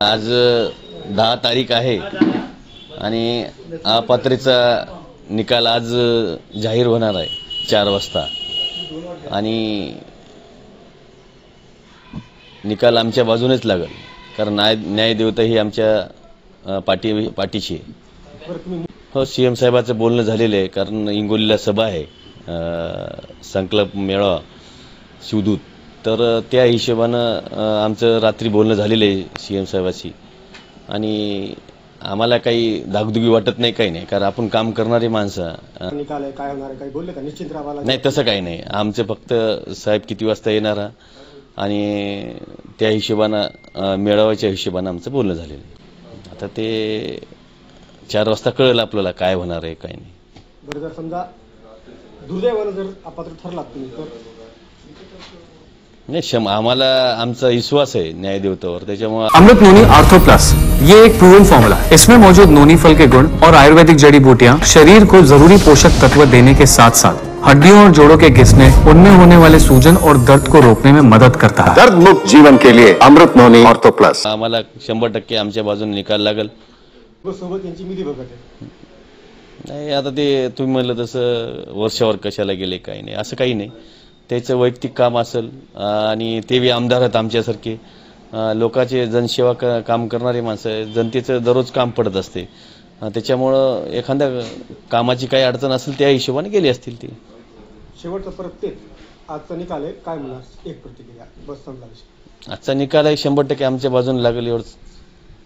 आज 10 तारीख आहे आणि अपात्रतेचा निकाल आज जाहीर होणार आहे 4 वाजता आणि निकाल आमच्या बाजूनेच लागेल कारण न्यायदेवता ही आमच्या पाठीशी आहे। हो, सीएम साहेबांचं बोलणं झालेलं आहे कारण हिंगोलीला सभा आहे, संकल्प मेळावा शिवदूत, तर त्या हिशोबानं आमचं रात्री बोलणं झालेलं आहे सीएम साहेबांशी आणि आम्हाला काही धाकधुकी वाटत नाही, काही नाही, कारण आपण काम करणारी माणसं। निकाल आहे, काय होणार, काही बोलले का? निश्चित राहावा नाही, तसं काही नाही। आमचं फक्त साहेब किती वाजता येणार आणि त्या हिशोबानं मेळाव्याच्या हिशोबानं आमचं बोलणं झालेलं आहे। आता ते 4 वाजता कळेल आपल्याला काय होणार आहे, काय नाही। बरं, जर समजा दुर्दैवानं जर अपात्र ठरलात तुम्ही तर नहीं, आम्हाला आमचा विश्वास है न्यायदेवतावर, त्याच्यामुळे अमृत नोनी आर्थो प्लस ये एक प्रूवन फॉर्मूला है। इसमें मौजूद नोनी फल के गुण और आयुर्वेदिक जड़ी बूटियां शरीर को जरूरी पोषक तत्व देने के साथ साथ हड्डियों और जोड़ों के घिसने, उनमें होने वाले सूजन और दर्द को रोकने में मदद करता है। दर्द मुक्त जीवन के लिए अमृत नोनी आर्थो प्लस। आम्हाला 100% आमच्या बाजूने निकाल लागेल। सोबत यांची मिली भगत आहे। नाही, आता ते तुम्ही म्हणलं तसं वर्षावर कशाला गेले, काही नाही, असं काही नाही। त्याचं वैयक्तिक काम असेल आणि ते बी आमदार आहेत आमच्यासारखे, लोकांचे जनसेवा काम करणारे माणसं, जनतेचं दररोज काम पडत असते, त्याच्यामुळं एखाद्या कामाची काही अडचण असेल त्या हिशोबाने गेले असतील ते। शेवटचं परत तेच, आजचा निकाल आहे, काय म्हणणार? एक प्रतिक्रिया बस, समजा आजचा निकाल आहे 100% आमच्या बाजूने लागेल एवढंच।